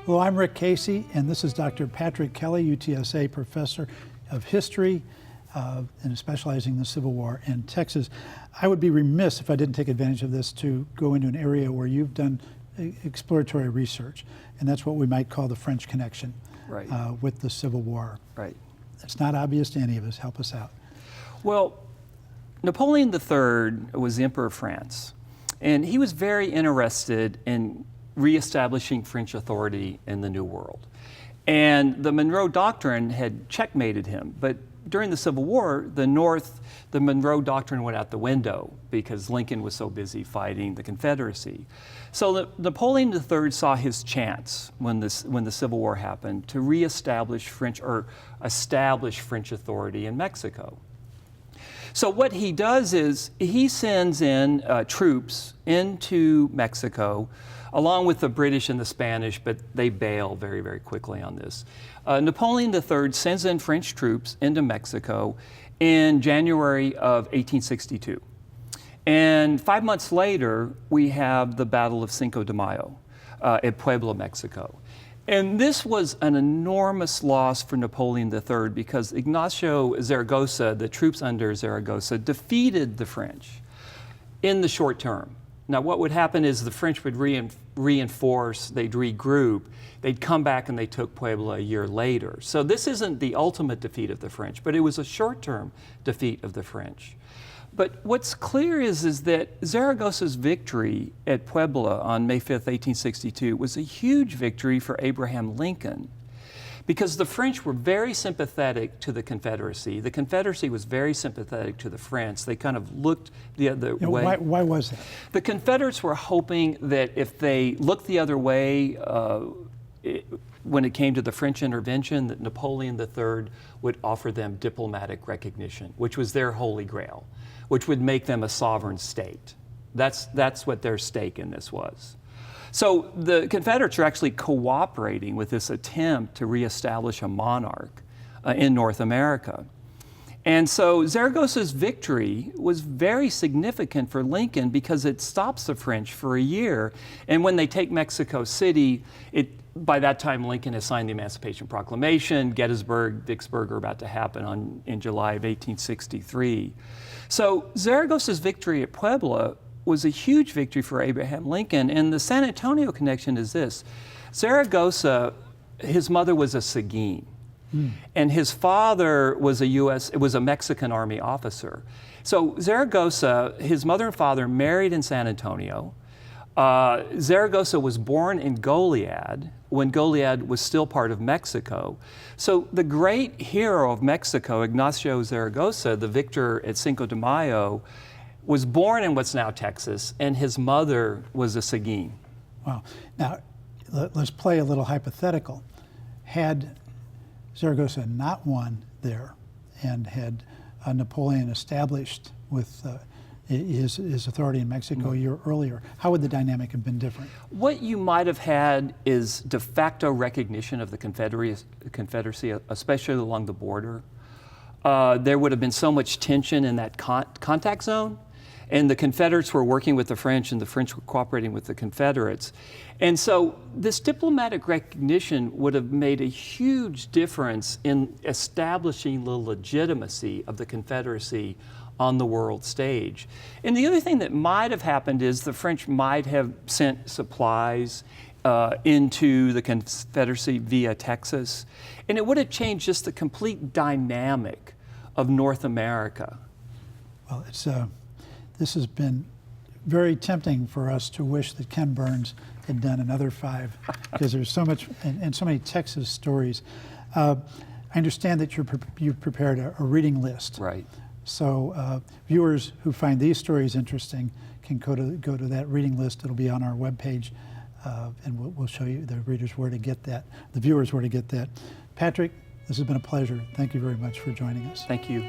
Hello, I'm Rick Casey, and this is Dr. Patrick Kelly, UTSA Professor of History, and specializing in the Civil War in Texas. I would be remiss if I didn't take advantage of this to go into an area where you've done exploratory research, and that's what we might call the French connection, right, with the Civil War. Right. It's not obvious to any of us. Help us out. Well, Napoleon III was the Emperor of France, and he was very interested in reestablishing French authority in the New World. And the Monroe Doctrine had checkmated him, but during the Civil War, the Monroe Doctrine went out the window because Lincoln was so busy fighting the Confederacy. So Napoleon III saw his chance when the Civil War happened to reestablish establish French authority in Mexico. So what he does is he sends in troops into Mexico, along with the British and the Spanish, but they bail very, very quickly on this. Napoleon III sends in French troops into Mexico in January of 1862. And 5 months later, we have the Battle of Cinco de Mayo at Puebla, Mexico. And this was an enormous loss for Napoleon III because Ignacio Zaragoza, the troops under Zaragoza, defeated the French in the short term. Now, what would happen is the French would reinforce, they'd regroup, they'd come back and they took Puebla a year later. So this isn't the ultimate defeat of the French, but it was a short-term defeat of the French. But what's clear is that Zaragoza's victory at Puebla on May 5th, 1862 was a huge victory for Abraham Lincoln, because the French were very sympathetic to the Confederacy. The Confederacy was very sympathetic to the French. They kind of looked the other way. Why was that? The Confederates were hoping that if they looked the other way when it came to the French intervention, that Napoleon III would offer them diplomatic recognition, which was their holy grail, which would make them a sovereign state. That's what their stake in this was. So the Confederates are actually cooperating with this attempt to reestablish a monarch in North America. And so Zaragoza's victory was very significant for Lincoln because it stops the French for a year. And when they take Mexico City, by that time Lincoln has signed the Emancipation Proclamation. Gettysburg, Vicksburg are about to happen in July of 1863. So Zaragoza's victory at Puebla was a huge victory for Abraham Lincoln. And the San Antonio connection is this. Zaragoza, his mother was a Seguin. And his father was a Mexican Army officer. So Zaragoza, his mother and father married in San Antonio. Zaragoza was born in Goliad when Goliad was still part of Mexico. So the great hero of Mexico, Ignacio Zaragoza, the victor at Cinco de Mayo, was born in what's now Texas, and his mother was a Seguin. Wow. Now, let's play a little hypothetical. Had Zaragoza not won there and had Napoleon established with his authority in Mexico a year earlier, how would the dynamic have been different? What you might have had is de facto recognition of the Confederacy, especially along the border. There would have been so much tension in that contact zone, and the Confederates were working with the French and the French were cooperating with the Confederates. And so this diplomatic recognition would have made a huge difference in establishing the legitimacy of the Confederacy on the world stage. And the other thing that might have happened is the French might have sent supplies into the Confederacy via Texas, and it would have changed just the complete dynamic of North America. Well, this has been very tempting for us to wish that Ken Burns had done another 5, because there's so much and so many Texas stories. I understand that you've prepared a reading list. Right. So viewers who find these stories interesting can go to that reading list. It'll be on our webpage, and we'll show you the readers where to get that, the viewers where to get that. Patrick, this has been a pleasure. Thank you very much for joining us. Thank you.